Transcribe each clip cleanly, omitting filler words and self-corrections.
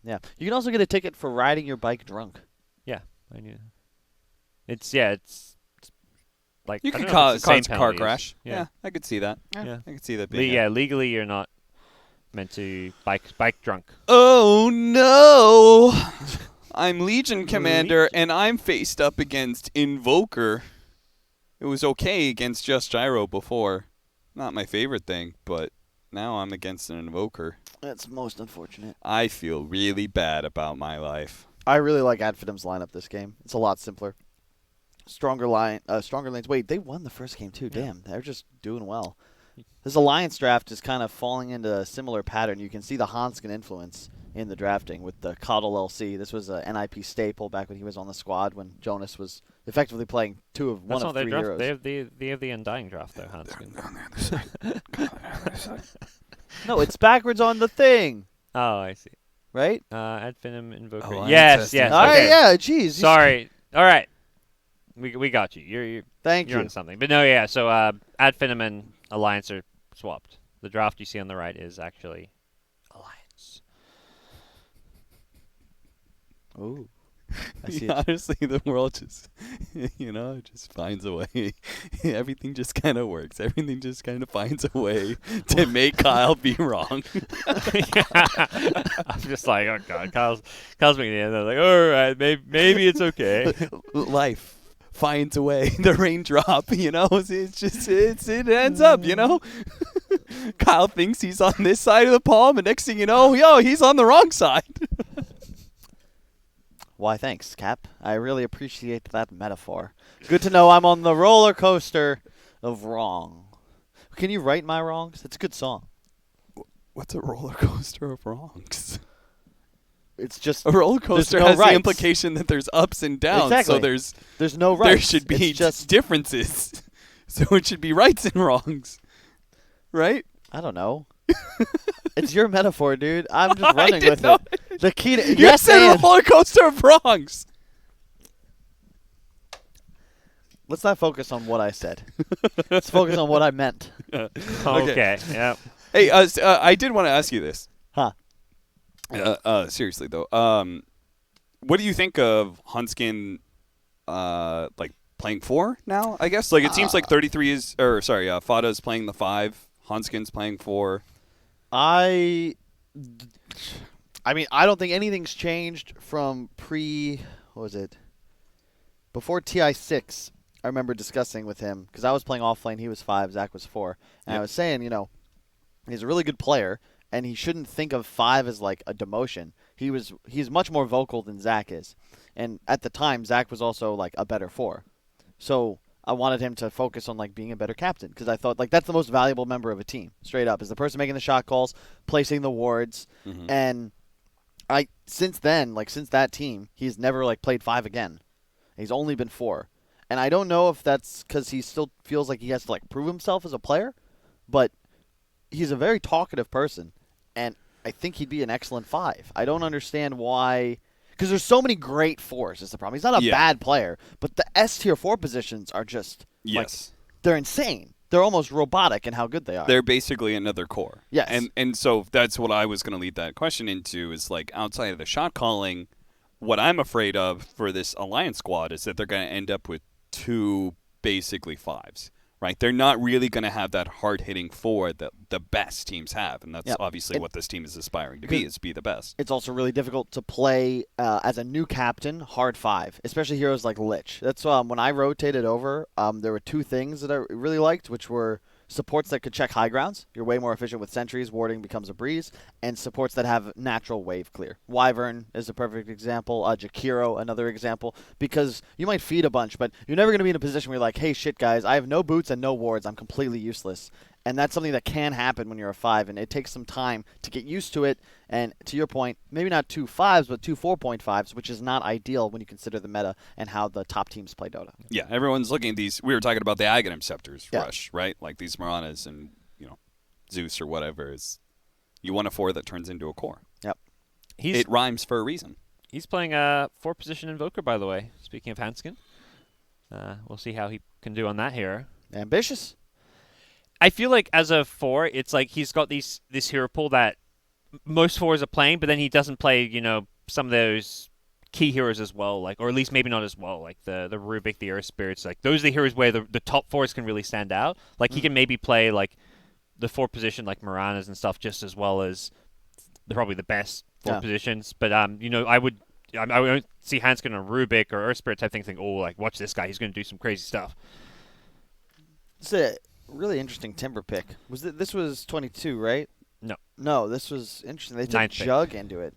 Yeah. You can also get a ticket for riding your bike drunk. Yeah, I knew. It's like You I could don't know if it's the same cause a car penalty crash. Yeah. Yeah, I could see that. Yeah. I could see that being. Yeah, legally you're not meant to bike drunk. Oh no! I'm Legion Commander, Legion. and I'm faced up against Invoker. It was okay against Just Gyro before. Not my favorite thing, but now I'm against an Invoker. That's most unfortunate. I feel really bad about my life. I really like Finem's lineup this game. It's a lot simpler. Stronger lanes. Wait, they won the first game too. Damn, they're just doing well. This Alliance draft is kind of falling into a similar pattern. You can see the Hanskin influence in the drafting with the Coddle LC. This was a NIP staple back when he was on the squad when Jonas was effectively playing one of three heroes. They have the Undying draft though, Hanskin. No, it's backwards on the thing, Oh, I see. right? Add Finem Invoker. Alliance Yes, has yes. to- All right, Okay. yeah, jeez. Sorry. All right. We got you. You're Thank you're you. on something. But no, yeah. So Ad Finem and Alliance are swapped. The draft you see on the right is actually Alliance. Ooh. I see Yeah, it. honestly, the world just, just finds a way. Everything just kind of works. Everything just kind of finds a way to make Kyle be wrong. I'm just like, oh god, Kyle's making it. They're like, all right, maybe it's okay. Life finds a way. The raindrop, it ends up. Kyle thinks he's on this side of the palm, and next thing you know, he's on the wrong side. Why, thanks, Cap. I really appreciate that metaphor. Good to know I'm on the roller coaster of wrong. Can you write my wrongs? It's a good song. What's a roller coaster of wrongs? It's just A roller coaster no has rights. the implication that there's ups and downs, so Exactly. there's no rights. there should be It's just differences. So it should be rights and wrongs, right? I don't know. It's your metaphor, dude. I'm just running didn't with know it. The key to You yes, said and roller coaster of wrongs. let's not focus on what I said. Let's focus on what I meant. Okay. Yeah. Hey, I did want to ask you this. Huh? Seriously though, what do you think of Hanskin, playing 4 now? I guess it seems like 33 is, Fada is playing the 5. Hanskin's playing 4. I mean, I don't think anything's changed from before TI6. I remember discussing with him because I was playing off lane. He was 5. Zach was 4. And I was saying, he's a really good player, and he shouldn't think of 5 as like a demotion. He's much more vocal than Zach is. And at the time, Zach was also like a better 4. So I wanted him to focus on like being a better captain because I thought like that's the most valuable member of a team, straight up, is the person making the shot calls, placing the wards, and since that team, he's never like played 5 again. He's only been 4, and I don't know if that's because he still feels like he has to like prove himself as a player, but he's a very talkative person, and I think he'd be an excellent 5. I don't understand why. Because there's so many great 4s is the problem. He's not a bad player, but the S tier 4 positions are just they're insane. They're almost robotic in how good they are. They're basically another core. Yes. And so that's what I was going to lead that question into is like outside of the shot calling, what I'm afraid of for this Alliance squad is that they're going to end up with 2 basically 5s. Right, they're not really going to have that hard-hitting 4 that the best teams have, and that's obviously what this team is aspiring to be the best. It's also really difficult to play as a new captain hard 5, especially heroes like Lich. That's when I rotated over, there were 2 things that I really liked, which were supports that could check high grounds. You're way more efficient with sentries. Warding becomes a breeze. And supports that have natural wave clear. Wyvern is a perfect example. Jakiro, another example. Because you might feed a bunch, but you're never going to be in a position where you're like, hey, shit, guys, I have no boots and no wards. I'm completely useless. And that's something that can happen when you're a 5, and it takes some time to get used to it. And to your point, maybe not 2 5s, but 2 4.5s, which is not ideal when you consider the meta and how the top teams play Dota. Yeah, everyone's looking at these. We were talking about the Aghanim Scepters rush, right? Like these Maranas and, Zeus or whatever. You want a 4 that turns into a core. Yep. It rhymes for a reason. He's playing a 4-position Invoker, by the way, speaking of Hanskin. We'll see how he can do on that hero. Ambitious. I feel like as a 4, it's like he's got this hero pool that most fours are playing, but then he doesn't play, some of those key heroes as well, like, or at least maybe not as well, like the Rubik, the Earth Spirits, like those are the heroes where the top fours can really stand out. Like he can maybe play like the fourth position, like Miranas and stuff, just as well as probably the best fourth positions. But I won't see Hanskin on Rubik or Earth Spirit type thing. Think, oh, like watch this guy, he's going to do some crazy stuff. It's a really interesting Timber pick. This was 22, right? No, this was interesting. They took Jug into it.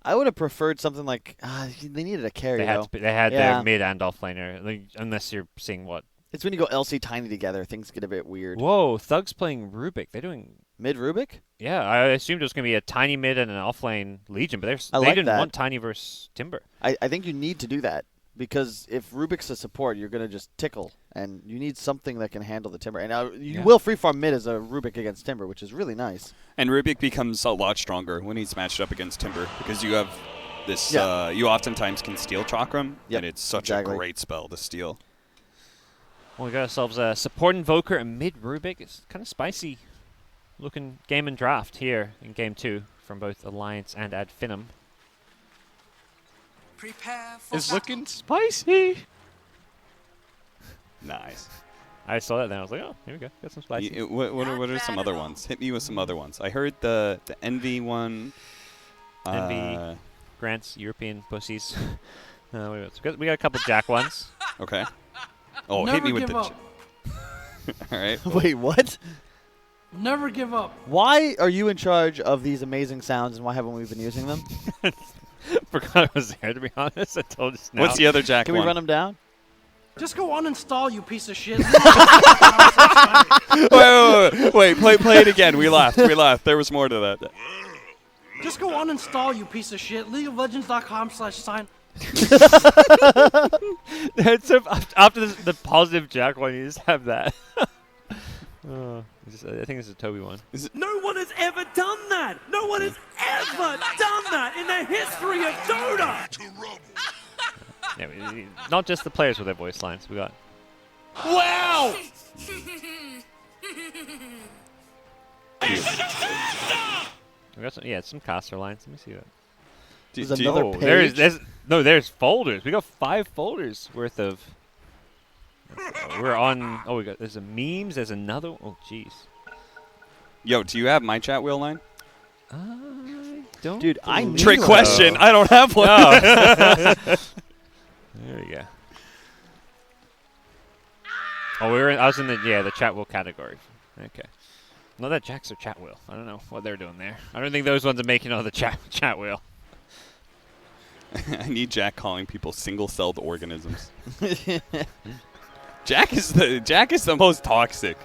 I would have preferred something like they needed a carry. They had their mid and off laner, like, unless you're seeing what. It's when you go LC Tiny together, things get a bit weird. Whoa, Thug's playing Rubik. They're doing mid Rubik. Yeah, I assumed it was going to be a Tiny mid and an off lane Legion, but they didn't want Tiny versus Timber. I think you need to do that because if Rubik's a support, you're going to just tickle, and you need something that can handle the Timber. And you will free farm mid as a Rubik against Timber, which is really nice. And Rubik becomes a lot stronger when he's matched up against Timber because you have this. You oftentimes can steal Chakram, and it's such a great spell to steal. Well, we got ourselves a support Invoker and mid Rubik. It's kind of spicy looking game and draft here in game 2 from both Alliance and Ad Finem. It's looking spicy. Nice. I saw that then. I was like, oh, here we go. Got some spicy. What are some other ones? Hit me with some other ones. I heard the Envy one. Envy grants European pussies. We got a couple Jack ones. Okay. Oh, Never hit me with give the. up. All right. Wait, what? Never give up. Why are you in charge of these amazing sounds, and why haven't we been using them? Forgot I was there, to be honest. I told you now. What's the other Jack Can one? we run them down? Just go uninstall, you piece of shit. Wait. Play it again. We laughed. There was more to that. Just go uninstall, you piece of shit. LeagueofLegends.com/sign. After the positive Jack one, you just have that. I think it's a Toby one. No one has ever done that! No one has ever done that in the history of Dota! Yeah, not just the players with their voice lines. We got. Wow! We got some caster lines. Let me see that. There's another page. There's folders. We got 5 folders worth of. We're on. Oh, there's a memes. There's another. Oh, jeez. Yo, do you have my chat wheel line? I don't. Dude, I need Trick one. question. I don't have one. No. There we go. Oh, I was in the chat wheel category. Okay. No, that Jacks are chat wheel. I don't know what they're doing there. I don't think those ones are making on the chat wheel. I need Jack calling people single-celled organisms. Jack is the most toxic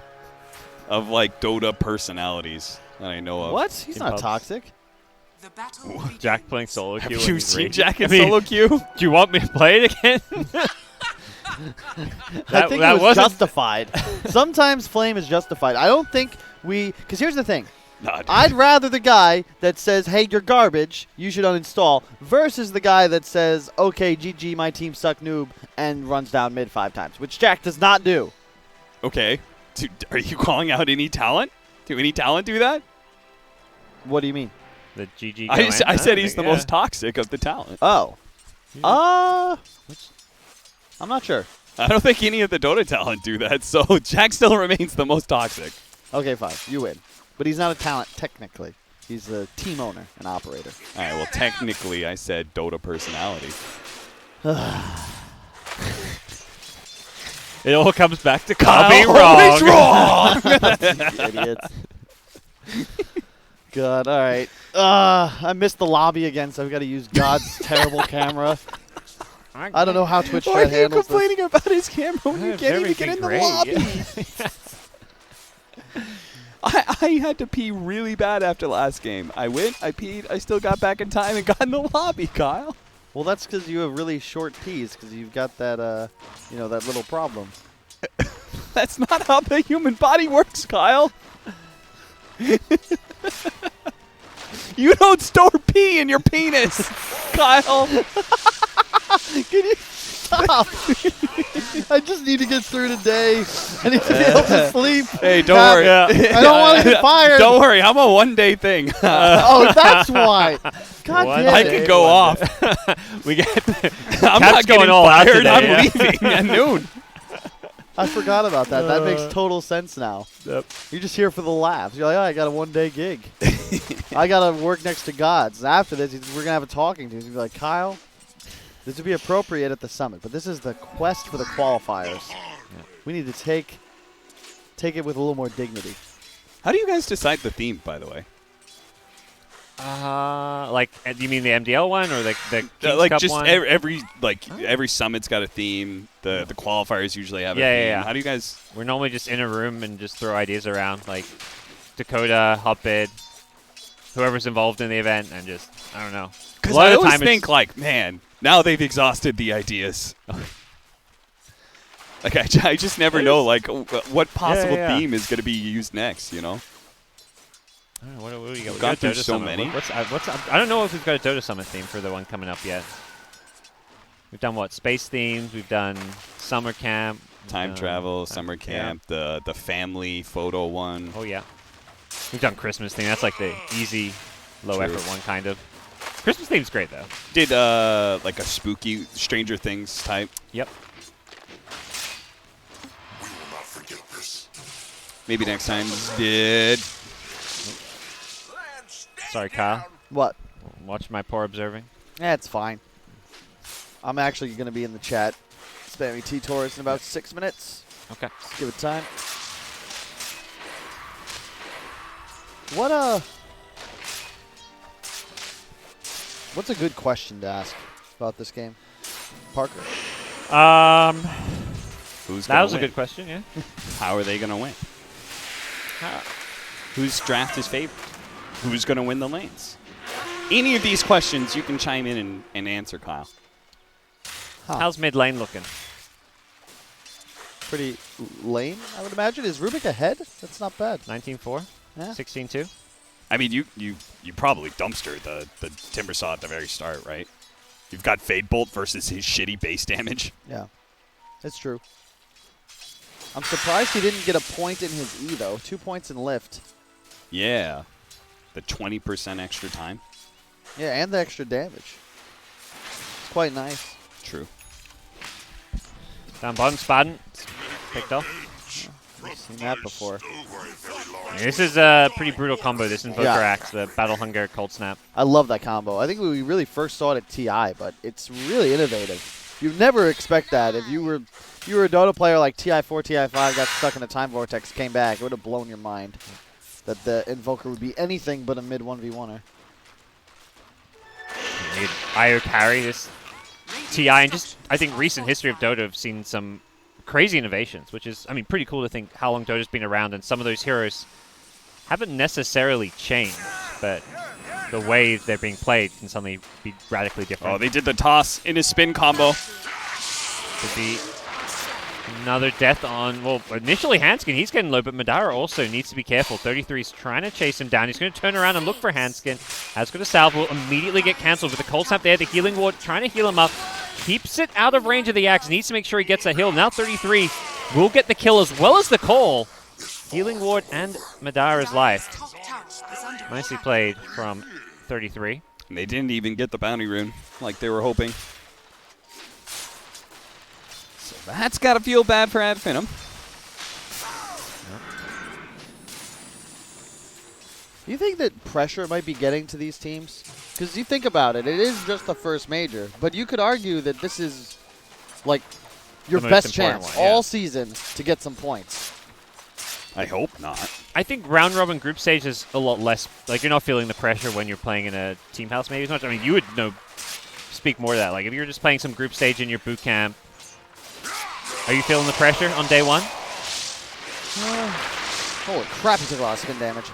of like Dota personalities that I know of. What? He's not toxic. Jack playing solo queue. Have you seen Jack in solo queue? Do you want me to play it again? I think it was justified. Sometimes Flame is justified. I don't think because here's the thing. Nah, I'd rather the guy that says, hey, you're garbage, you should uninstall, versus the guy that says, okay, GG, my team suck noob, and runs down mid 5 times, which Jack does not do. Okay. Dude, are you calling out any talent? Do any talent do that? What do you mean? The GG. I said he's the most toxic of the talent. Oh. I'm not sure. I don't think any of the Dota talent do that, so Jack still remains the most toxic. Okay, fine. You win. But he's not a talent technically. He's a team owner, an operator. All right, well, technically I said Dota personality. It all comes back to Kyle being wrong. Idiots. God, all right. I missed the lobby again, so I've got to use God's terrible camera. I don't know how Twitch Why are you handles complaining about his camera when you can't even get in the lobby? I had to pee really bad after last game. I went, I peed, I still got back in time and got in the lobby, Kyle. Well, that's because you have really short peas, because you've got that, that little problem. That's not how the human body works, Kyle. You don't store pee in your penis, Kyle. Can you Stop! I just need to get through today. I need to be able to sleep. Hey, don't God, worry. I don't want to get fired. Don't worry. I'm a one-day thing. Oh, that's why. God One damn I it. could go off. We get I'm Cap's not going getting all out fired. today, I'm yeah. leaving at noon. I forgot about that. That makes total sense now. Yep. You're just here for the laughs. You're like, oh, I got a one-day gig. I got to work next to Gods. And after this, we're going to have a talking to. He's going to be like, Kyle, this would be appropriate at the summit, but this is the quest for the qualifiers. We need to take it with a little more dignity. How do you guys decide the theme, by the way? like, you mean the MDL one or the King's Like Cup just one? every summit's got a theme. The qualifiers usually have a theme. Yeah. How do you guys? We're normally just in a room and just throw ideas around, like Dakota, Hotbid, whoever's involved in the event, and just, I don't know. Because A lot I of the always time it's- think like, man, now they've exhausted the ideas. Like I just never know like what possible yeah. theme is going to be used next. You know. I don't know, what do we got? We've We gone got a through Dota so Summit. many. I don't know if we've got a Dota Summit theme for the one coming up yet. We've done what? Space themes. We've done summer camp. Time travel, summer camp, the family photo one. Oh yeah. We've done Christmas theme. That's like the easy, low True. effort one kind of. Christmas theme's great though. Did like a spooky Stranger Things type. Yep. Maybe next time did. Sorry, Kyle. What? Watch my poor observing. It's fine. I'm actually going to be in the chat spamming T-Taurus in about 6 minutes. Okay. Just give it time. What's a good question to ask about this game? Parker? Who's That gonna was a win? good question, yeah. How are they going to win? Whose draft is favored? Who's going to win the lanes? Any of these questions, you can chime in and answer, Kyle. Huh. How's mid lane looking? Pretty lame, I would imagine. Is Rubik ahead? That's not bad. 19-4? Yeah. 16-2? I mean, you probably dumpstered the Timbersaw at the very start, right? You've got Fade Bolt versus his shitty base damage. Yeah, it's true. I'm surprised he didn't get a point in his E, though. 2 points in lift. Yeah. The 20% extra time. Yeah, and the extra damage. It's quite nice. True. Down bottom, Spaden. Picked off. I've seen that before. This is a pretty brutal combo, this Invoker Yeah. Axe, the Battle Hunger Cold Snap. I love that combo. I think we really first saw it at TI, but it's really innovative. You'd never expect that. If you were a Dota player like TI4, TI5, got stuck in a time vortex, came back, it would have blown your mind that the Invoker would be anything but a mid 1v1er. You could IO carry this TI, and just, I think, recent history of Dota have seen some crazy innovations, which is, I mean, pretty cool to think how long Dota's been around, and some of those heroes haven't necessarily changed, but the way they're being played can suddenly be radically different. Oh, they did the toss in his spin combo. Could be another death on, well, initially Hanskin, he's getting low, but Madara also needs to be careful. 33's trying to chase him down. He's going to turn around and look for Hanskin. Has got a salve, will immediately get cancelled with the cold snap there. The healing ward trying to heal him up. Keeps it out of range of the axe. Needs to make sure he gets a heal. Now 33 will get the kill as well as the call. Healing ward and Madara's life. Nicely played from 33. And they didn't even get the bounty rune like they were hoping. So that's got to feel bad for Finem. Do you think that pressure might be getting to these teams? Because you think about it, it is just the first major, but you could argue that this is like your The most best important chance one, yeah. all season to get some points. I hope not. I think round robin group stage is a lot less, like you're not feeling the pressure when you're playing in a team house maybe as much. I mean, you would speak more to that. Like if you're just playing some group stage in your boot camp, are you feeling the pressure on day one? Holy crap, he took a lot of skin damage.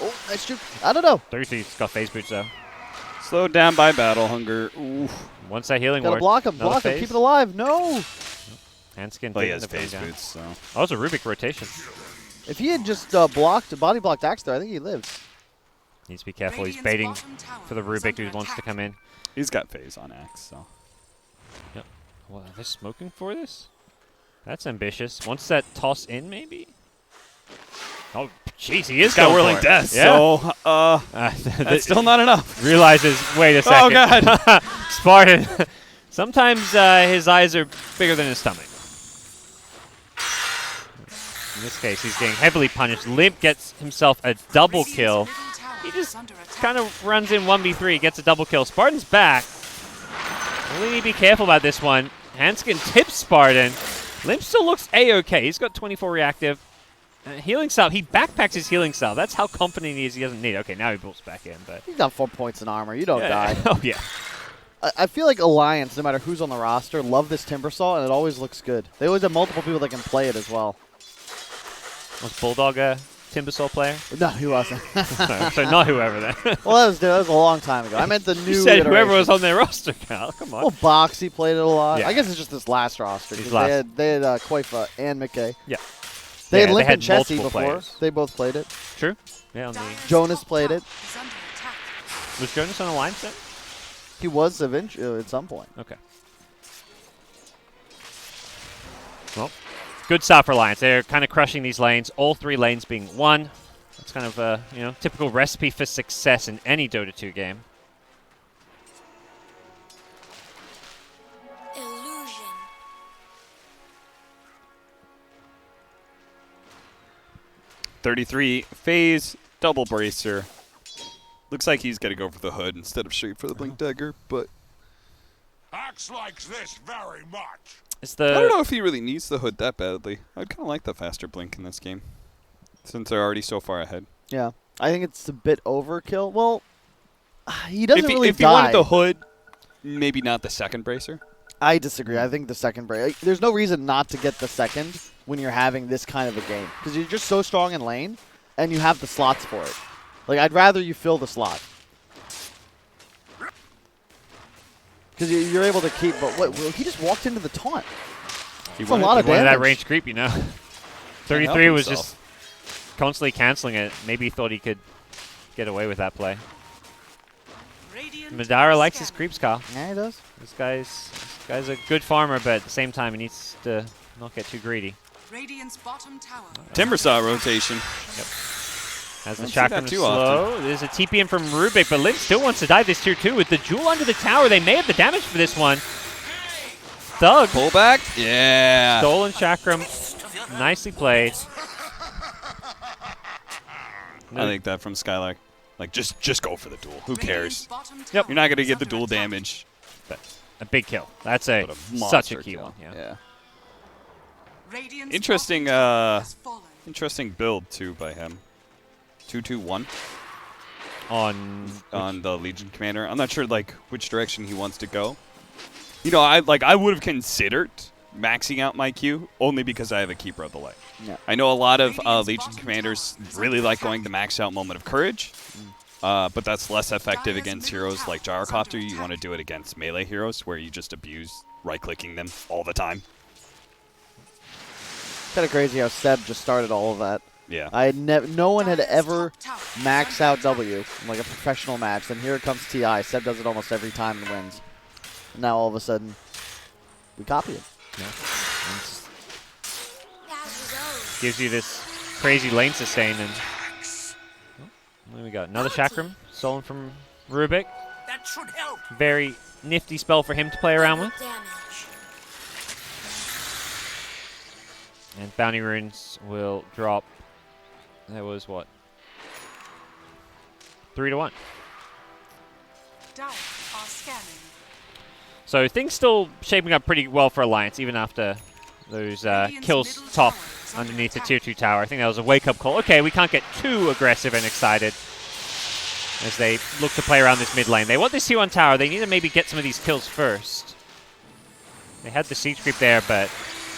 Oh, nice juke. I don't know. 33's got phase boots though. Slowed down by battle hunger. Oof. Once that healing Gotta ward. block him, another block him, phase. keep it alive. No! Handskin. But he taking has the phase phase down. boots, so. Oh, it's a Rubik rotation. If he had just body blocked Axe there, I think he lives. Needs to be careful. He's baiting for the Rubik who wants to come in. He's got phase on X, so. Yep. Well, are they smoking for this? That's ambitious. Wants that toss in, maybe? Oh, jeez, he is Got going whirling for it. death, Yeah. so that's still not enough. Realizes, wait a second. Oh, God. Spartan. Sometimes his eyes are bigger than his stomach. In this case, he's getting heavily punished. Limp gets himself a double kill. He just kind of runs in 1v3, gets a double kill. Spartan's back. Really need to be careful about this one. Hanskin tips Spartan. Limp still looks A-okay. He's got 24 reactive. Healing salve. He backpacks his healing salve. That's how confident he is he doesn't need it. Okay, now he bolts back in. But He's got 4 points in armor. You don't die. Oh, yeah. I feel like Alliance, no matter who's on the roster, love this Timbersaw, and it always looks good. They always have multiple people that can play it as well. Was Bulldog a Timbersaw player? No, he wasn't. So not whoever then. Well, that was a long time ago. I meant the new You said whoever iteration. was on their roster, Cal. Come on. Well, Boxy played it a lot. Yeah. I guess it's just this last roster. 'cause These last. They had Koifa and McKay. Yeah. They Yeah, had Limp they and had Chessie multiple before. players. They both played it. True. Yeah, on the Jonas played it. was Jonas on Alliance then? He was eventually at some point. Okay. Well, good start for Alliance. They're kind of crushing these lanes. All 3 lanes being won. That's kind of a typical recipe for success in any Dota 2 game. Illusion. 33 phase, double bracer. Looks like he's going to go for the hood instead of straight for the blink dagger, but Acts likes this very much. It's I don't know the if he really needs the hood that badly. I'd kind of like the faster blink in this game, since they're already so far ahead. Yeah. I think it's a bit overkill. Well, he doesn't If really he die. wanted the hood, maybe not the second bracer. I disagree. I think the second break. There's no reason not to get the second when you're having this kind of a game because you're just so strong in lane, and you have the slots for it. Like I'd rather you fill the slot because you're able to keep. But what? He just walked into the taunt. He That's a lot of one of that damage. range creep, 33 was just constantly canceling it. Maybe he thought he could get away with that play. Madara likes his creeps, Kyle. Yeah, he does. This guy's a good farmer, but at the same time, he needs to not get too greedy. Radiant's bottom tower. Timbersaw rotation. As the Don't see that chakram is too slow, there's a TP in from Rubik, but Limp still wants to dive this tier 2 with the jewel under the tower. They may have the damage for this one. Thug, Pull back. Yeah. stolen chakram, nicely played. I like that from Skylark. Like, just go for the duel. Who cares? Yep. You're not going to get the duel damage. A big kill. That's a But a such a monster key kill. one. Yeah. Interesting, interesting build, too, by him. 2-2-1 on the Legion Commander. I'm not sure, like, which direction he wants to go. You know, I would have considered maxing out my Q only because I have a Keeper of the Light. Yeah. I know a lot of Legion Commanders really like going the max out Moment of Courage, but that's less effective against heroes like Gyrocopter. You want to do it against melee heroes where you just abuse right-clicking them all the time. Kind of crazy how Seb just started all of that. Yeah. No one had ever maxed out W in like a professional match. Then here comes TI. Seb does it almost every time and wins. And now all of a sudden, we copy it. Yeah. Gives you this crazy lane sustain, and there we go. Another chakram stolen from Rubik. That should help. Very nifty spell for him to play around with. And bounty runes will drop. That was what? 3-1. So things still shaping up pretty well for Alliance, even after those kills top underneath the tier 2 tower. I think that was a wake-up call. Okay, we can't get too aggressive and excited as they look to play around this mid lane. They want this tier 1 tower. They need to maybe get some of these kills first. They had the siege creep there, but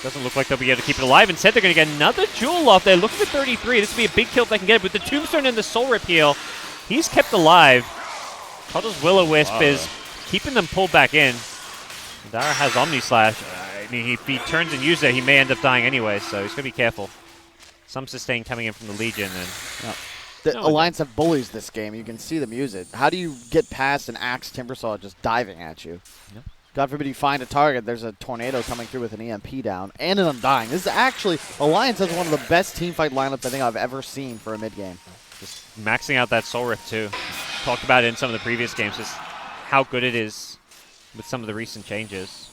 doesn't look like they'll be able to keep it alive. Instead, they're going to get another jewel off. They're looking for 33. This would be a big kill if they can get it. With the Tombstone and the Soul Rip heal, he's kept alive. Toddle's Will-O-Wisp is keeping them pulled back in. Dara has Omni Slash. I mean, if he turns and uses it, he may end up dying anyway, so he's going to be careful. Some sustain coming in from the Legion. And The No, Alliance have bullies this game. You can see them use it. How do you get past an Axe Timbersaw just diving at you? Yep. God forbid you find a target. There's a tornado coming through with an EMP down and an Undying. This is actually, Alliance has one of the best teamfight lineups I think I've ever seen for a mid-game. Just maxing out that Soul Rift too. Talked about it in some of the previous games, just how good it is with some of the recent changes.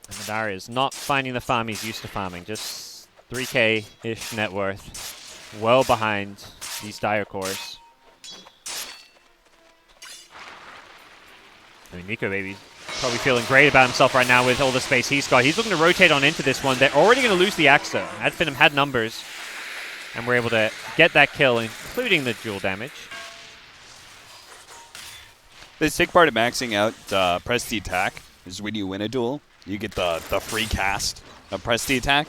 And Madara is not finding the farm he's used to farming, just 3k-ish net worth. Well behind these Dire cores. I mean, Nico Baby's probably feeling great about himself right now with all the space he's got. He's looking to rotate on into this one. They're already going to lose the Axe, though. Finem had numbers, and we're able to get that kill, including the dual damage. The sick part of maxing out press the attack is when you win a duel, you get the free cast of press the attack.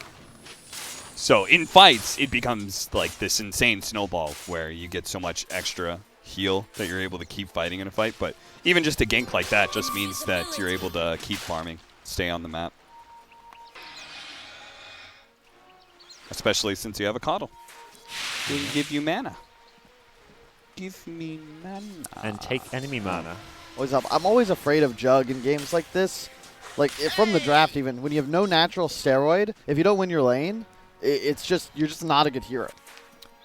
So in fights, it becomes like this insane snowball where you get so much extra heal that you're able to keep fighting in a fight. But even just a gank like that just means that you're able to keep farming, stay on the map. Especially since you have a coddle. It'll give you mana. Give me mana. And take enemy mana. Always up. I'm always afraid of Jug in games like this. Like, from the draft even, when you have no natural steroid, if you don't win your lane, it's just, you're just not a good hero.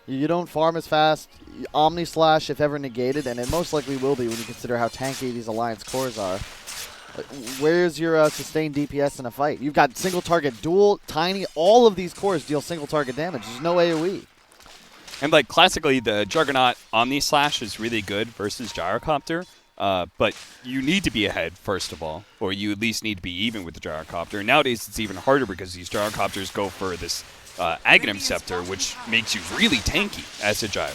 You don't farm as fast. Omni Slash, if ever negated, and it most likely will be when you consider how tanky these Alliance cores are. Where's your sustained DPS in a fight? You've got single target, dual, tiny. All of these cores deal single target damage. There's no AoE. And like classically, the Juggernaut Omni Slash is really good versus Gyrocopter. But you need to be ahead, first of all, or you at least need to be even with the Gyrocopter. Nowadays, it's even harder because these Gyrocopters go for this Aghanim Scepter, which makes you really tanky as a Gyro.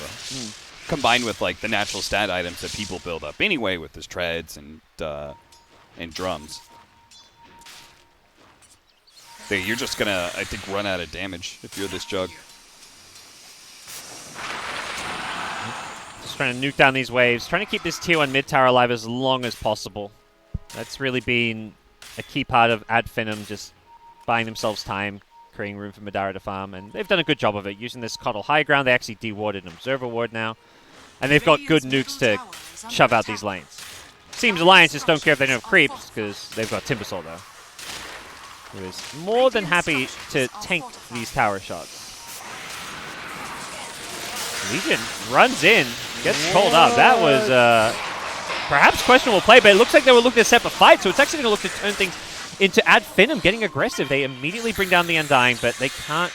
Combined with like the natural stat items that people build up anyway with the treads and drums. So you're just gonna, I think, run out of damage if you're this Jug. Just trying to nuke down these waves, trying to keep this tier 1 mid tower alive as long as possible. That's really been a key part of Finem, just buying themselves time, creating room for Madara to farm, and they've done a good job of it. Using this Coddle high ground, they actually de-warded an Observer Ward now, and they've got good nukes to shove out these lanes. Seems Alliance just don't care if they don't have creeps, because they've got Timbersaw though, who is more than happy to tank these tower shots. Legion runs in, gets called up. That was perhaps questionable play, but it looks like they were looking to set up a fight, so it's actually going to look to turn things into Finem getting aggressive. They immediately bring down the Undying, but they can't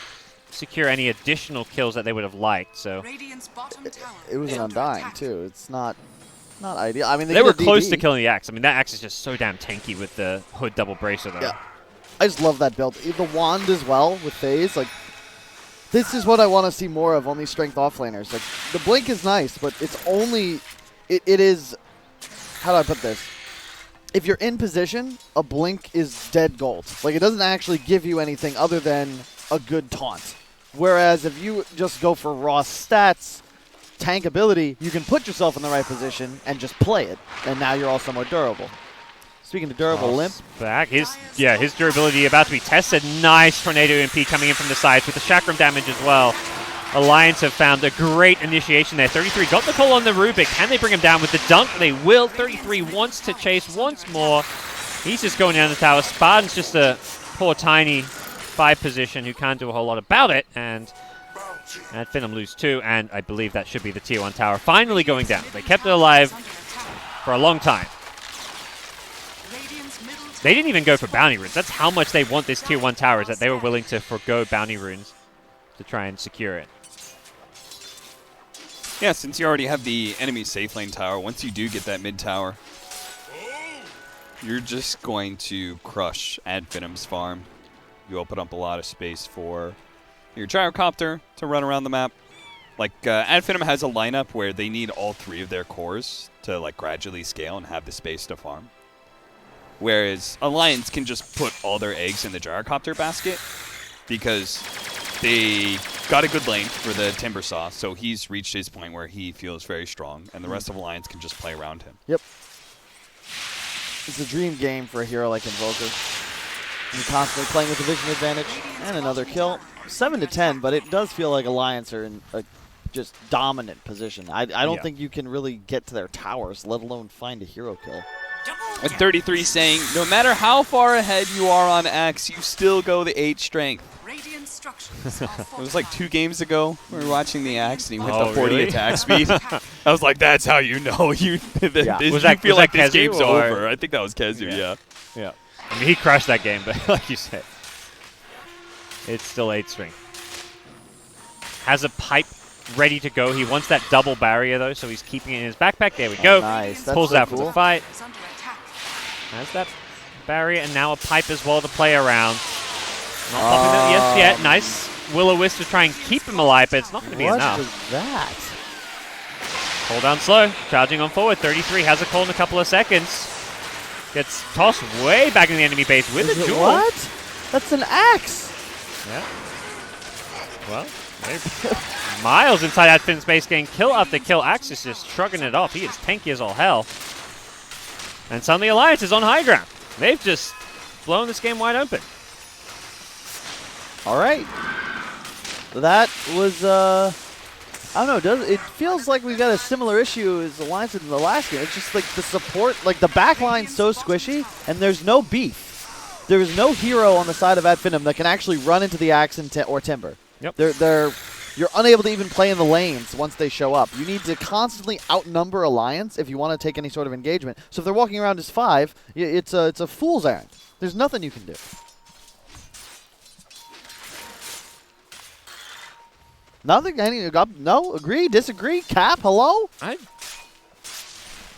secure any additional kills that they would have liked. So It was an Undying too. It's not ideal. I mean, they were close to killing the Axe. I mean, that Axe is just so damn tanky with the Hood double bracer though. Yeah. I just love that build. The Wand as well with phase. Like, this is what I want to see more of on these strength offlaners. Like, the Blink is nice, but it's only, it is, how do I put this? If you're in position, a Blink is dead gold. Like, it doesn't actually give you anything other than a good taunt. Whereas if you just go for raw stats, tank ability, you can put yourself in the right position and just play it. And now you're also more durable. Speaking of durable, Limp. Back. His durability about to be tested. Nice Tornado MP coming in from the sides with the chakram damage as well. Alliance have found a great initiation there. 33 got the call on the Rubik. Can they bring him down with the dunk? They will. 33 wants to chase once more. He's just going down the tower. Spartan's just a poor tiny 5 position who can't do a whole lot about it. And Finem lose 2, and I believe that should be the tier 1 tower finally going down. They kept it alive for a long time. They didn't even go for bounty runes. That's how much they want this tier 1 tower, is that they were willing to forgo bounty runes to try and secure it. Yeah, since you already have the enemy safe lane tower, once you do get that mid tower, you're just going to crush Finem's farm. You open up a lot of space for your Gyrocopter to run around the map. Like, Finem has a lineup where they need all 3 of their cores to like gradually scale and have the space to farm. Whereas Alliance can just put all their eggs in the Gyrocopter basket because they got a good lane for the Timbersaw, so he's reached his point where he feels very strong, and the rest of Alliance can just play around him. Yep. It's a dream game for a hero like Invoker. You're constantly playing with the vision advantage. And another kill. 7-10, but it does feel like Alliance are in a just dominant position. I don't think you can really get to their towers, let alone find a hero kill. And 33 saying, no matter how far ahead you are on Axe, you still go the 8 strength. Radiant structures are It was like 2 games ago. We were watching the Axe and he went Oh, the 40 really? attack speed. I was like, that's how you know you Yeah. you Was that feel like this Kezu game's or- over. I think that was Kezu, yeah. Yeah. I mean, he crushed that game, but like you said, it's still 8 string. Has a pipe ready to go. He wants that double barrier, though, so he's keeping it in his backpack. There we go. Nice. That's Pulls so it out for cool. the fight. is under attack. Has that barrier, and now a pipe as well to play around. Not popping that yes yet. Nice Will-O-Wisp to try and keep him alive, but it's not going to be What enough. was that? Hold down slow. Charging on forward. 33 has a call in a couple of seconds. Gets tossed way back in the enemy base with Is a it duel. what? That's an axe. Yeah. Well, maybe. Miles inside that Finn's base getting kill after kill. Axe is just shrugging it off. He is tanky as all hell. And suddenly Alliance is on high ground. They've just blown this game wide open. All right. That was, I don't know, it feels like we've got a similar issue as Alliance in the last game. It's just like the support, like the back line's so squishy, and there's no beef. There is no hero on the side of Finem that can actually run into the Axe or Timber. Yep. You're unable to even play in the lanes once they show up. You need to constantly outnumber Alliance if you want to take any sort of engagement. So if they're walking around as 5, it's a fool's errand. There's nothing you can do. Nothing. No. Agree. Disagree. Cap. Hello.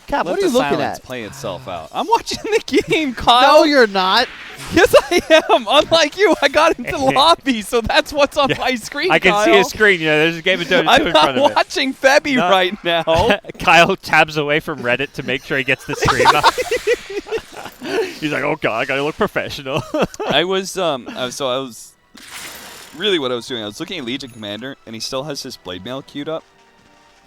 Cap. What are you looking at? Play itself out. I'm watching the game, Kyle. No, you're not. Yes, I am. Unlike you, I got into the lobby, so that's what's on my screen. I can Kyle. see his screen. You know, there's a game of Dota 2 I'm in front not of it. watching Febby No. right now. Kyle tabs away from Reddit to make sure he gets the stream up. He's like, oh god, I gotta look professional. I was really what I was doing. I was looking at Legion Commander, and he still has his blade mail queued up.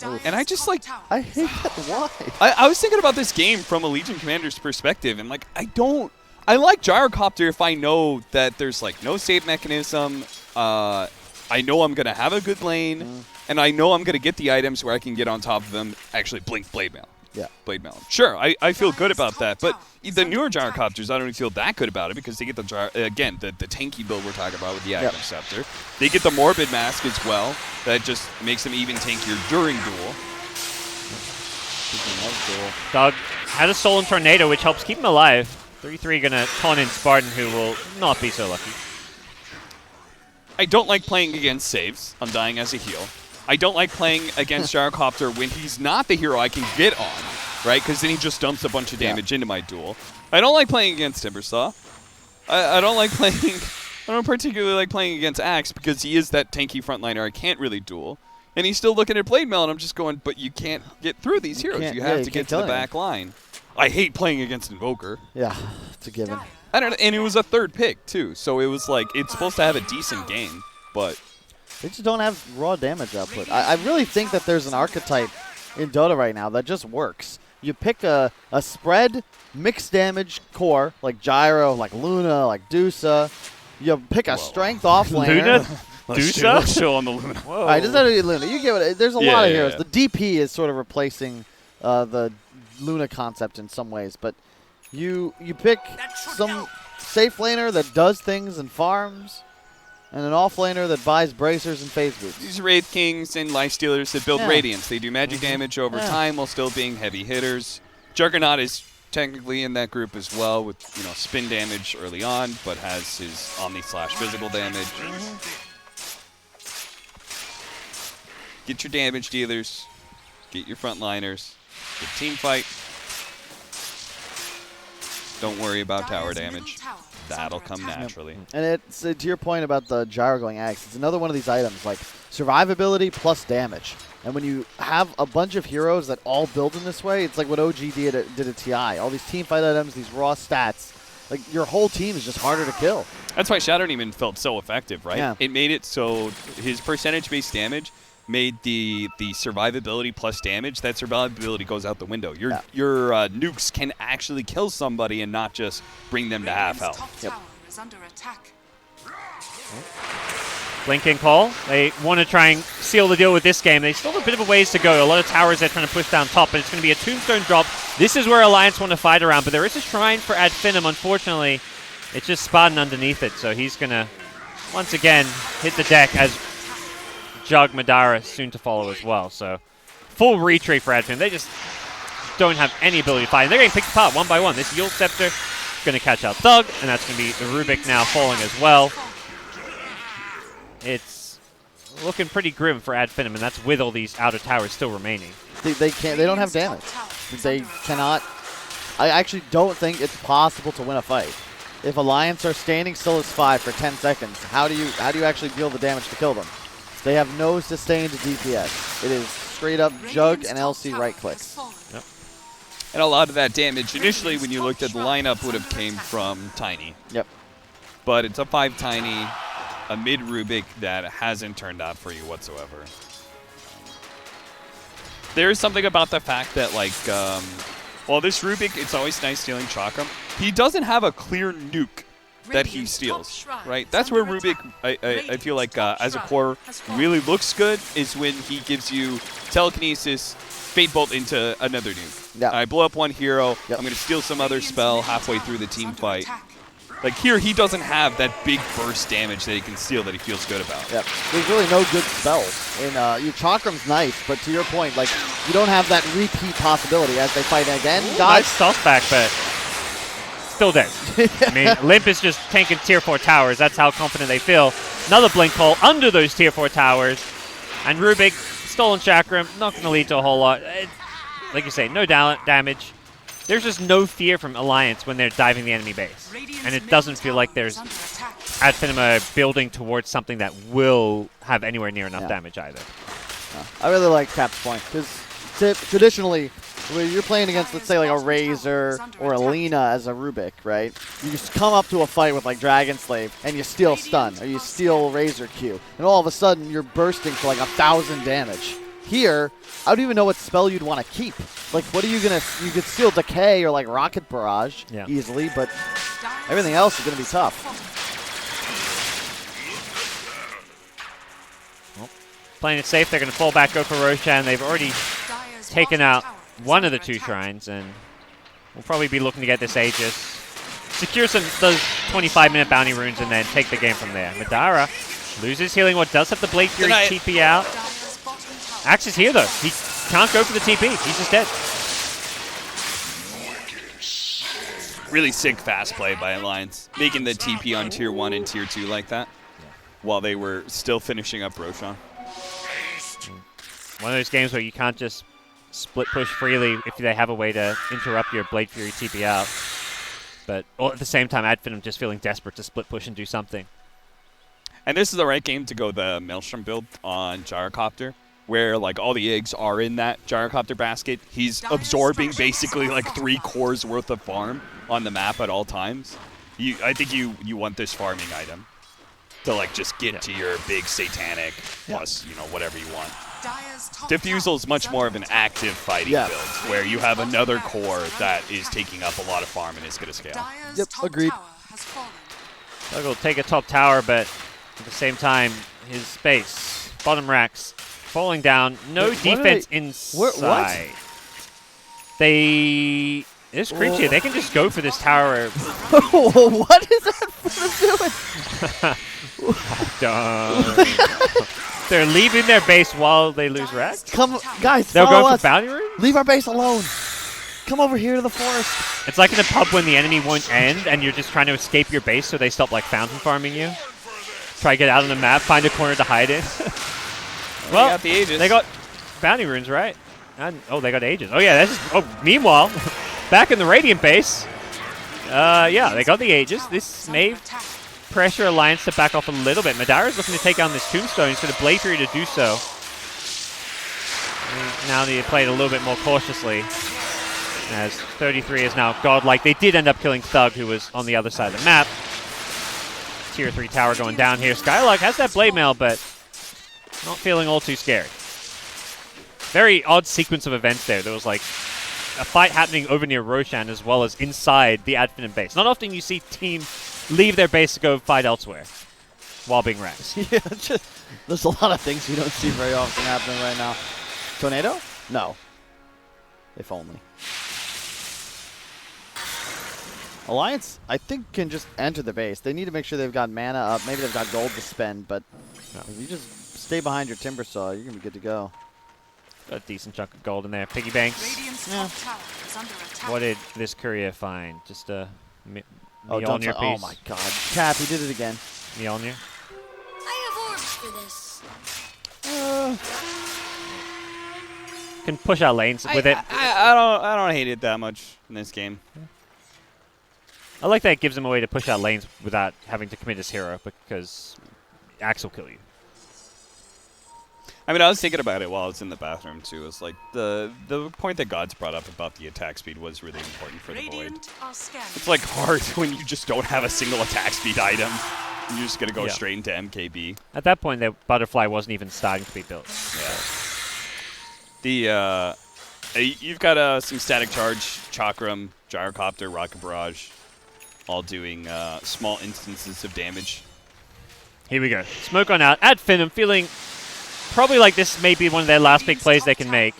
And I just like I hate that. Why? I was thinking about this game from a Legion Commander's perspective, and like I like Gyrocopter if I know that there's like no save mechanism. I know I'm gonna have a good lane, and I know I'm gonna get the items where I can get on top of them. Actually, blink blade mail. Yeah. Blade mail. Sure, I feel good about that, but the newer Gyrocopters, I don't even feel that good about it because they get the tanky build we're talking about with the Agam Scepter. They get the Morbid Mask as well. That just makes them even tankier during duel. Doug has a Stolen Tornado, which helps keep him alive. 33 gonna taunt in Spartan, who will not be so lucky. I don't like playing against saves. I'm dying as a heal. I don't like playing against Gyrocopter when he's not the hero I can get on, right? Because then he just dumps a bunch of damage into my duel. I don't like playing against Timbersaw. I don't like playing. I don't particularly like playing against Axe because he is that tanky frontliner I can't really duel. And he's still looking at Blade Mail, and I'm just going, but you can't get through these heroes. You have to get to the back line. I hate playing against Invoker. Yeah, it's a given. I don't know, and it was a 3rd pick too, so it was like it's supposed to have a decent game, but. They just don't have raw damage output. I really think that there's an archetype in Dota right now that just works. You pick a spread, mixed damage core, like Gyro, like Luna, like Dusa. You pick a strength offlaner. Luna? Let's chill on the Luna. Whoa. All right, doesn't have to be Luna. You give it. There's a lot of heroes. yeah. The DP is sort of replacing the Luna concept in some ways, but you pick some safe laner that does things and farms, and an offlaner that buys bracers and phase boots. These Wraith Kings and Lifestealers that build Radiance. They do magic damage over time while still being heavy hitters. Juggernaut is technically in that group as well with spin damage early on, but has his Omni/physical damage. Get your damage dealers. Get your frontliners. Good team fight. Don't worry about tower damage. That'll come naturally. And it's to your point about the Gyro going Axe, it's another one of these items, like survivability plus damage. And when you have a bunch of heroes that all build in this way, it's like what OG did at TI. All these team fight items, these raw stats, like your whole team is just harder to kill. That's why Shadow Demon felt so effective, right? Yeah. It made it so his percentage-based damage made the survivability plus damage. That survivability goes out the window. Your nukes can actually kill somebody and not just bring them to half health. Yep. is under attack. Blink and call. They want to try and seal the deal with this game. They still have a bit of a ways to go. A lot of towers they're trying to push down top, but it's going to be a tombstone drop. This is where Alliance want to fight around, but there is a shrine for Ad Finem. Unfortunately, it's just Spartan underneath it, so he's going to, once again, hit the deck as Jug Madara soon to follow as well. So full retreat for Ad Finem. They just don't have any ability to fight. And they're getting picked apart one by one. This Yule Scepter is going to catch out Thug, and that's going to be the Rubik now falling as well. It's looking pretty grim for Ad Finem, and that's with all these outer towers still remaining. They can't. They don't have damage. They cannot. I actually don't think it's possible to win a fight. If Alliance are standing still as 5 for 10 seconds, how do you actually deal the damage to kill them? They have no sustained DPS. It is straight up Jug and LC right clicks. Yep. And a lot of that damage initially, when you looked at the lineup, would have came from Tiny. Yep. But it's a 5 Tiny, a mid Rubik that hasn't turned out for you whatsoever. There's something about the fact that, like, well, this Rubik, it's always nice stealing Chakram. He doesn't have a clear nuke that he steals, right? That's where Rubik, I feel like, as a core, really looks good, is when he gives you Telekinesis, Fate Bolt into another nuke. Yep. I blow up one hero, Yep. I'm going to steal some other spell halfway through the team fight. Like here, he doesn't have that big burst damage that he can steal that he feels good about. Yep. There's really no good spells. And your Chakram's nice, but to your point, like, you don't have that repeat possibility as they fight again. Ooh, God, nice stealth back, but still dead. I mean, Limp is just tanking tier 4 towers. That's how confident they feel. Another blink hole under those tier 4 towers. And Rubik, stolen Chakram, not going to lead to a whole lot. Like you say, no damage. There's just no fear from Alliance when they're diving the enemy base. And it doesn't feel like there's Ad Finem building towards something that will have anywhere near enough damage either. I really like Cap's point, because traditionally, when you're playing against, let's say, like a Razor or a Lina as a Rubik, right? You just come up to a fight with, like, Dragon Slave, and you steal Stun, or you steal Razor Q, and all of a sudden, you're bursting for, like, 1,000 damage. Here, I don't even know what spell you'd want to keep. Like, what are you going to... You could steal Decay or, like, Rocket Barrage easily, but everything else is going to be tough. Well, playing it safe, they're going to fall back, go for Roshan. They've already taken out one of the 2 shrines, and we'll probably be looking to get this Aegis. Secure those 25-minute bounty runes and then take the game from there. Madara loses healing. What does have the Blade Fury TP out? Axe is here, though. He can't go for the TP. He's just dead. Really sick fast play by Alliance, making the TP on tier 1 and tier 2 like that, while they were still finishing up Roshan. One of those games where you can't just split push freely if they have a way to interrupt your Blade Fury TP out. But all at the same time, Ad Finem just feeling desperate to split push and do something. And this is the right game to go the Maelstrom build on Gyrocopter, where like all the eggs are in that Gyrocopter basket. He's absorbing basically like 3 cores worth of farm on the map at all times. I think you want this farming item to like just get to your big satanic plus, you know, whatever you want. Diffusal is much more of an active fighting build, where you have another core that is taking up a lot of farm and is going to scale. Yep, agreed. Doug will take a top tower, but at the same time, his base, bottom racks, falling down. No defense inside. This creature, they can just go for this tower. What is that doing? They're leaving their base while they lose racks? Come, guys, they'll follow go us. for bounty room? Leave our base alone. Come over here to the forest. It's like in a pub when the enemy won't end and you're just trying to escape your base so they stop like fountain farming you. Try to get out on the map, find a corner to hide in. Well, they got bounty runes, right? And, they got Aegis. Oh, yeah. Meanwhile, back in the Radiant base, yeah, they got the Aegis. This may pressure Alliance to back off a little bit. Madara's looking to take down this Tombstone. He's got a Blade Fury to do so. And now they play it a little bit more cautiously, as 33 is now godlike. They did end up killing Thug, who was on the other side of the map. Tier 3 tower going down here. Skylark has that Blade Mail, but not feeling all too scary. Very odd sequence of events there. There was like a fight happening over near Roshan as well as inside the Ad Finem base. Not often you see team leave their base to go fight elsewhere while being wrecked. Yeah, there's a lot of things you don't see very often happening right now. Tornado? No. If only. Alliance, I think, can just enter the base. They need to make sure they've got mana up. Maybe they've got gold to spend, but if you just stay behind your Timber Saw, you're going to be good to go. Got a decent chunk of gold in there. Piggy banks. Radiant's top tower is under attack. What did this courier find? Just a Oh, don't Mjolnir oh piece? my god. Cap, he did it again. Mjolnir? I have orbs for this. Can push out lanes with it. I don't hate it that much in this game. I like that it gives him a way to push out lanes without having to commit his hero, because Axe will kill you. I mean, I was thinking about it while I was in the bathroom too. It's like the point that God's brought up about the attack speed was really important for the Void. Radiant are scanning. It's like hard when you just don't have a single attack speed item. You're just gonna go straight into MKB. At that point, the butterfly wasn't even starting to be built. Yeah. You've got some static charge, chakram, gyrocopter, rocket barrage, all doing small instances of damage. Here we go. Smoke on out. At Finem, feeling probably like this may be one of their last big plays they can make.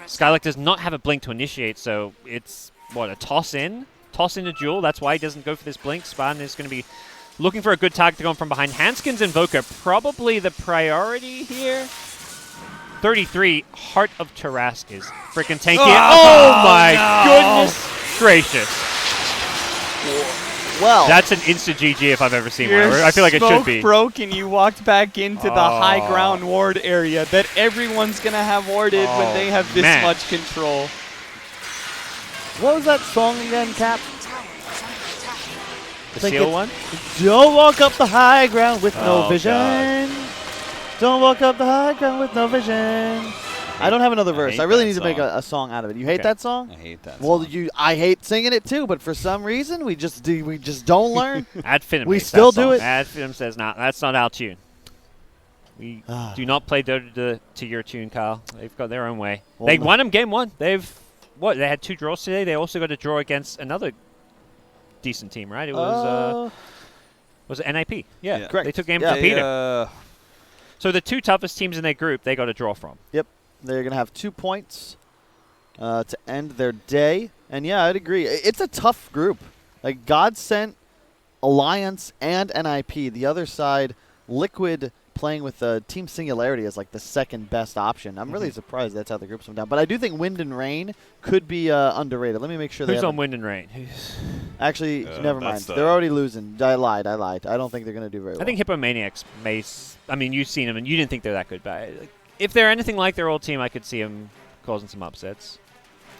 Skylark does not have a blink to initiate, so it's, what, a toss in? Toss in a duel. That's why he doesn't go for this blink. Spartan is going to be looking for a good target to go on from behind. Handskins Invoker, probably the priority here. 33, Heart of Tarask is freaking tanky. Oh my goodness gracious. Well, That's an instant GG if I've ever seen one. Your I feel like it should be. smoke broke and you walked back into the high ground ward area that everyone's going to have warded when they have this man. much control. what was that song again, Cap? Tower is under attack. The think seal it's- one? Don't walk up the high ground with no Oh, vision. God. Don't walk up the high ground with no vision. I don't have another verse. hate I really that need to make song. a song out of it. You hate Okay. that song? I hate that. Well, song. I hate singing it too, but for some reason we just don't learn. Ad Finem We makes still that do song. it. Ad Finem says, "Nah, that's not our tune. We do not play Dota to your tune, Kyle. They've got their own way. Well, They no. won them game one. They had 2 draws today. They also got a draw against another decent team, right? It was it NIP? Yeah, correct. They took game Yeah. to Peter. So the 2 toughest teams in their group, they got a draw from. Yep, they're gonna have 2 points to end their day, and yeah, I'd agree. It's a tough group. Like God sent Alliance and NIP. The other side, Liquid playing with Team Singularity as like the second best option. I'm really surprised that's how the groups went down. But I do think Wind and Rain could be underrated. Let me make sure. Who's they on have Wind and Rain? Actually, never mind. that's the- They're already losing. I lied. I don't think they're gonna do very well. I think Hippomaniacs may. I mean, you've seen them, and you didn't think they're that good. But if they're anything like their old team, I could see them causing some upsets.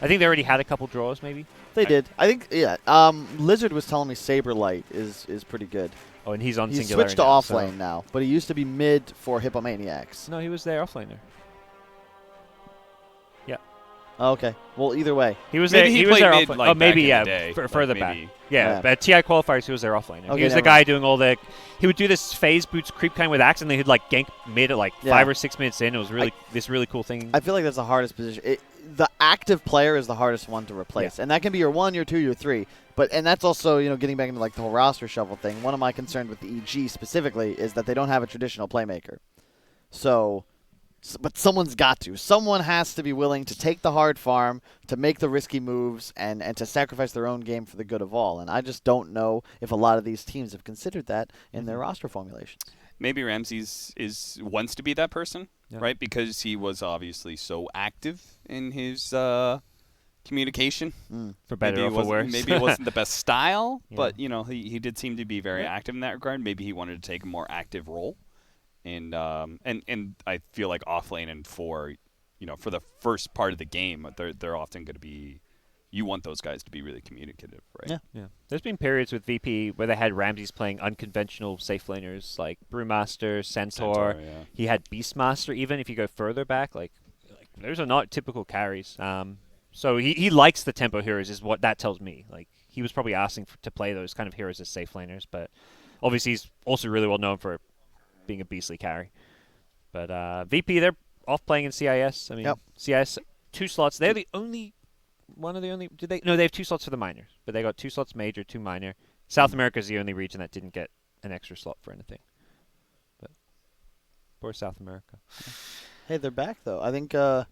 I think they already had a couple draws, maybe. they did. I think Lizard was telling me Saberlight is pretty good. Oh, and he's on He's Singularity switched to now, off so- lane now, but he used to be mid for Hippomaniacs. No, he was there offlaner. Oh, okay. Well, either way. He was Maybe there. he He was played there. mid, Offlane. like, Oh, maybe back in the yeah. day, like, Further maybe. back. Yeah, Yeah. but at TI qualifiers, he was their offlaner. Okay, He was the never guy mind. doing all the. He would do this phase boots creep kind with axe, and then he'd like gank mid at like Yeah. 5 or 6 minutes in. It was really this really cool thing. I feel like that's the hardest position. The active player is the hardest one to replace, and that can be your 1, your 2, your 3. And that's also getting back into like the whole roster shuffle thing. One of my concerns with the EG specifically is that they don't have a traditional playmaker. But someone's got to. Someone has to be willing to take the hard farm, to make the risky moves, and to sacrifice their own game for the good of all. And I just don't know if a lot of these teams have considered that in their roster formulations. Maybe Ramses wants to be that person, Yeah. right? Because he was obviously so active in his communication. for better maybe or it for wasn't- worse. Maybe it wasn't the best style, Yeah. but he did seem to be very active in that regard. Maybe he wanted to take a more active role, and I feel like off lane and for the first part of the game, they're often going to be. You want those guys to be really communicative, right? Yeah. Yeah, there's been periods with VP where they had Ramses playing unconventional safe laners like Brewmaster, Centaur. yeah. He had Beastmaster. Even if you go further back, like those are not typical carries. So he likes the tempo heroes, is what that tells me. Like he was probably asking to play those kind of heroes as safe laners, but obviously he's also really well known for being a beastly carry. But VP, they're off playing in CIS. I mean, Yep. CIS 2 slots. They're the only. One of the only. No, they have 2 slots for the minors, but they got 2 slots major, 2 minor. South America is the only region that didn't get an extra slot for anything. But poor South America. Hey, they're back though. I think. Yeah.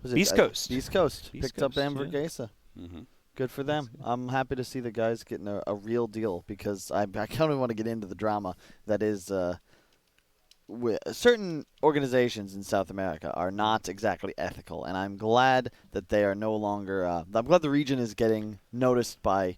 Was it Beast Coast. Beast Coast Beast picked up Coast, Amber yeah. Gesa. Mm-hmm. Good for them. I'm happy to see the guys getting a real deal because I don't even want to get into the drama that is. Certain organizations in South America are not exactly ethical, and I'm glad that they are no longer. I'm glad the region is getting noticed by.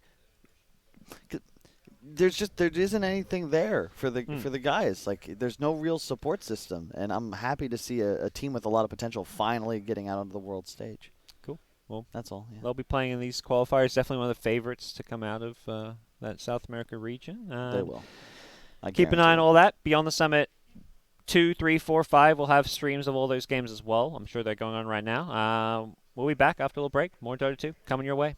There isn't anything there for the guys. Like there's no real support system, and I'm happy to see a team with a lot of potential finally getting out onto the world stage. Cool. Well, That's all. Yeah. they'll be playing in these qualifiers. Definitely one of the favorites to come out of that South America region. They will. I Keep an guarantee eye on it. all that. Beyond the Summit 2, 3, 4, 5 will have streams of all those games as well. I'm sure they're going on right now. We'll be back after a little break. More Dota 2 coming your way.